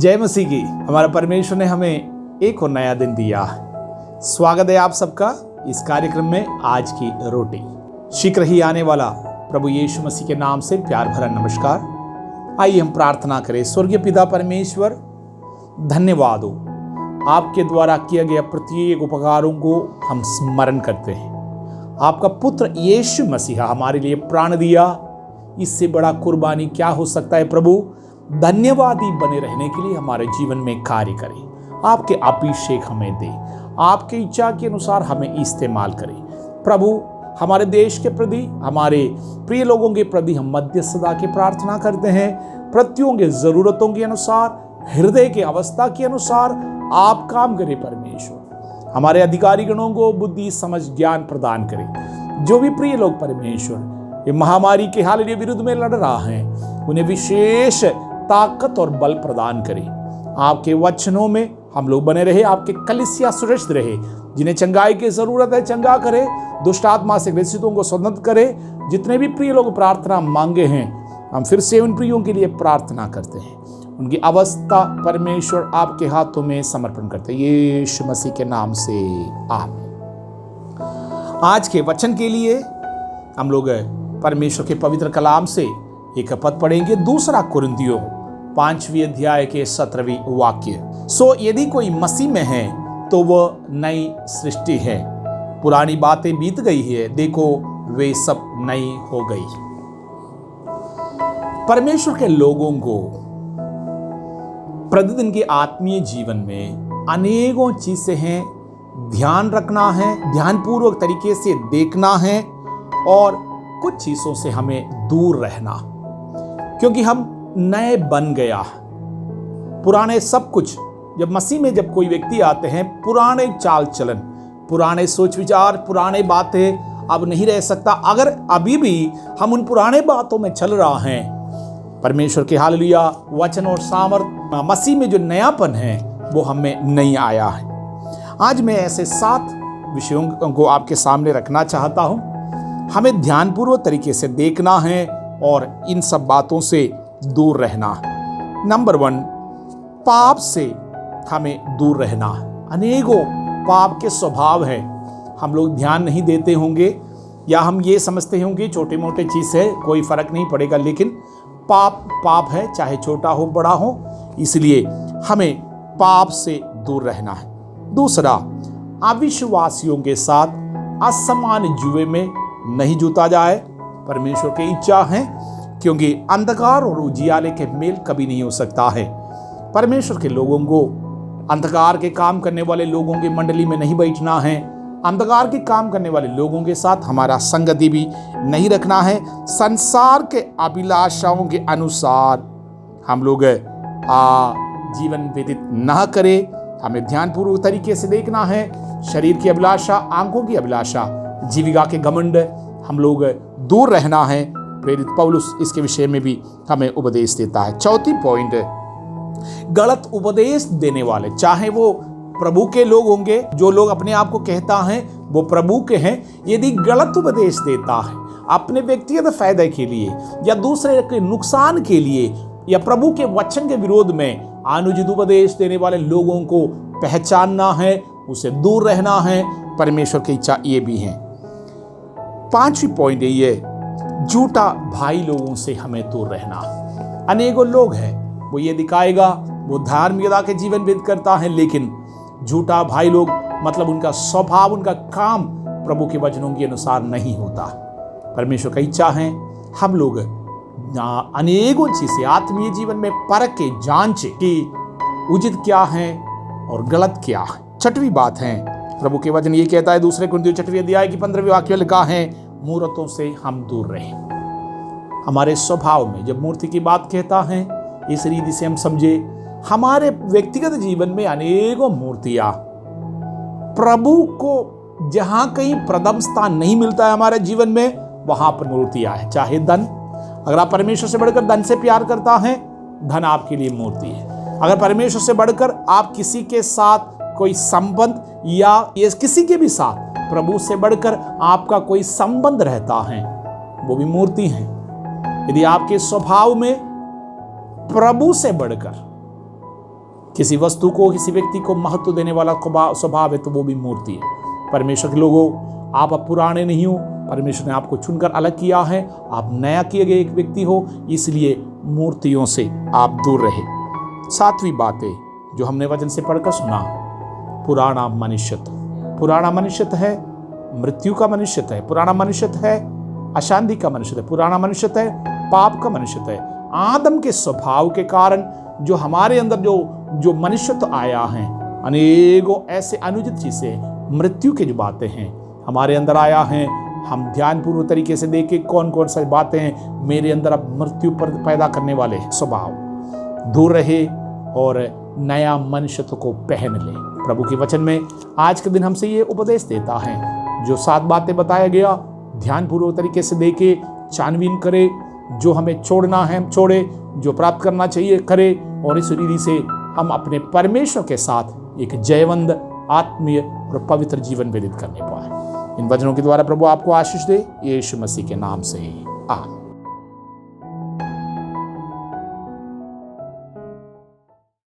जय मसीह की। हमारा परमेश्वर ने हमें एक और नया दिन दिया। स्वागत है आप सबका इस कार्यक्रम में। आज की रोटी शीघ्र ही आने वाला प्रभु यीशु मसीह के नाम से प्यार भरा नमस्कार। आइए हम प्रार्थना करें। स्वर्गीय पिता परमेश्वर, धन्यवाद हो, आपके द्वारा किया गया प्रत्येक उपकारों को हम स्मरण करते हैं। आपका पुत्र यीशु मसीहा हमारे लिए प्राण दिया, इससे बड़ा कुर्बानी क्या हो सकता है। प्रभु धन्यवादी बने रहने के लिए हमारे जीवन में कार्य करें। आपके अभिषेक हमें दे, आपकी इच्छा के अनुसार हमें इस्तेमाल करें। प्रभु हमारे देश के प्रति, हमारे प्रिय लोगों के प्रति हम मध्यस्थता की प्रार्थना करते हैं। प्रत्येक के जरूरतों के अनुसार, हृदय की अवस्था के अनुसार आप काम करें। परमेश्वर हमारे अधिकारी गणों को बुद्धि, समझ, ज्ञान प्रदान करें। जो भी प्रिय लोग परमेश्वर ये महामारी के हाल विरुद्ध में लड़ रहा है, उन्हें विशेष ताकत और बल प्रदान करें। आपके वचनों में हम लोग बने रहे, आपके कलीसिया सुरक्षित रहे। जिन्हें चंगाई की जरूरत है चंगा करे, दुष्ट आत्मा से ग्रसितों को स्वतंत्र करे। जितने भी प्रिय लोग प्रार्थना मांगे हैं, हम फिर से उन प्रियों के लिए प्रार्थना करते हैं। उनकी अवस्था परमेश्वर आपके हाथों में समर्पण करते हैं, यीशु मसीह के नाम से आमीन। आज के वचन के लिए हम लोग परमेश्वर के पवित्र कलाम से एक पद पढ़ेंगे। 2 कुरिन्थियों 5वीं अध्याय के 17वीं वाक्य। सो यदि कोई मसीह में है तो वह नई सृष्टि है, पुरानी बातें बीत गई है, देखो वे सब नई हो गई। परमेश्वर के लोगों को प्रतिदिन के आत्मीय जीवन में अनेकों चीजें हैं, ध्यान रखना है, ध्यानपूर्वक तरीके से देखना है और कुछ चीजों से हमें दूर रहना, क्योंकि हम नए बन गया। पुराने सब कुछ, जब मसीह में जब कोई व्यक्ति आते हैं, पुराने चाल चलन, पुराने सोच विचार, पुराने बातें अब नहीं रह सकता। अगर अभी भी हम उन पुराने बातों में चल रहा है, परमेश्वर के हालेलुया वचन और सामर्थ, मसीह में जो नयापन है वो हमें नहीं आया है। आज मैं ऐसे 7 विषयों को आपके सामने रखना चाहता हूं। हमें ध्यानपूर्वक तरीके से देखना है और इन सब बातों से दूर रहना। नंबर 1, पाप से हमें दूर रहना। अनेकों पाप के स्वभाव है, हम लोग ध्यान नहीं देते होंगे, या हम ये समझते होंगे छोटे मोटे चीज है, कोई फर्क नहीं पड़ेगा। लेकिन पाप पाप है, चाहे छोटा हो बड़ा हो, इसलिए हमें पाप से दूर रहना है। दूसरा, अविश्वासियों के साथ असमान जुए में नहीं जूता जाए। परमेश्वर की इच्छा है, क्योंकि अंधकार और उजियाले के मेल कभी नहीं हो सकता है। परमेश्वर के लोगों को अंधकार के काम करने वाले लोगों की मंडली में नहीं बैठना है। अंधकार के काम करने वाले लोगों के साथ हमारा संगति भी नहीं रखना है। संसार के अभिलाषाओं के अनुसार हम लोग जीवन व्यतीत ना करें। हमें ध्यानपूर्वक तरीके से देखना है। शरीर की अभिलाषा, आंखों की अभिलाषा, जीविका के घमंड हम लोग दूर रहना है। प्रेरित पौलुस इसके विषय में भी हमें उपदेश देता है। चौथी पॉइंट, गलत उपदेश देने वाले, चाहे वो प्रभु के लोग होंगे, जो लोग अपने आप को कहता है वो प्रभु के हैं, यदि गलत उपदेश देता है अपने व्यक्तिगत फायदे के लिए या दूसरे के नुकसान के लिए या प्रभु के वचन के विरोध में अनुचित उपदेश देने वाले लोगों को पहचानना है, उसे दूर रहना है। परमेश्वर की इच्छा ये भी है। 5वीं पॉइंट ये, झूठा भाई लोगों से हमें दूर रहना। अनेकों लोग हैं, वो ये दिखाएगा वो धार्मिकता के जीवन व्यतीत करता है, लेकिन झूठा भाई लोग मतलब उनका स्वभाव, उनका काम प्रभु के वचनों के अनुसार नहीं होता। परमेश्वर की इच्छा है हम लोग अनेकों चीजें आत्मीय जीवन में परख के जांचे कि उचित क्या है और गलत क्या है। 6वीं बात है, प्रभु के वचन ये कहता है, 2 कुरिन्थियों 6वीं अध्याय की 15वीं वाक्य लिखा है, मूर्तों से हम दूर रहें। हमारे स्वभाव में जब मूर्ति की बात कहता है, इस रीति से हम समझे हमारे व्यक्तिगत जीवन में अनेकों मूर्तियां, प्रभु को जहां कहीं प्रथम स्थान नहीं मिलता है हमारे जीवन में, वहां पर मूर्तियां है। चाहे धन, अगर आप परमेश्वर से बढ़कर धन से प्यार करता है, धन आपके लिए मूर्ति है। अगर परमेश्वर से बढ़कर आप किसी के साथ कोई संबंध या किसी के भी साथ प्रभु से बढ़कर आपका कोई संबंध रहता है, वो भी मूर्ति है। यदि आपके स्वभाव में प्रभु से बढ़कर किसी वस्तु को, किसी व्यक्ति को महत्व देने वाला स्वभाव है तो वो भी मूर्ति है। परमेश्वर के लोगों, आप अब पुराने नहीं हो, परमेश्वर ने आपको चुनकर अलग किया है, आप नया किए गए एक व्यक्ति हो, इसलिए मूर्तियों से आप दूर रहे। 7वीं बात है जो हमने वचन से पढ़कर सुना, पुराना मनुष्य है, मृत्यु का मनुष्य है, पुराना मनुष्य है, अशांति का मनुष्य है, पुराना मनुष्य है, पाप का मनुष्य है। आदम के स्वभाव के कारण जो हमारे अंदर जो मनुष्यत्व आया है, अनेकों ऐसे अनुचित चीजें, मृत्यु की जो बातें हैं हमारे अंदर आया है। हम ध्यानपूर्वक तरीके से देखें कौन कौन सी बातें मेरे अंदर अब मृत्यु पर पैदा करने वाले स्वभाव, दूर रहे और नया मनुष्यत्व को पहन ले। प्रभु के वचन में आज के दिन हमसे ये उपदेश देता है, जो 7 बातें बताया गया ध्यानपूर्वक तरीके से देखे, छानबीन करे, जो हमें छोड़ना है हम छोड़े, जो प्राप्त करना चाहिए करे, और इस रीति से हम अपने परमेश्वर के साथ एक जयवंत, आत्मीय और पवित्र जीवन व्यतीत करने पाए। इन वचनों के द्वारा प्रभु आपको आशीष दे, यीशु मसीह के नाम से आमीन।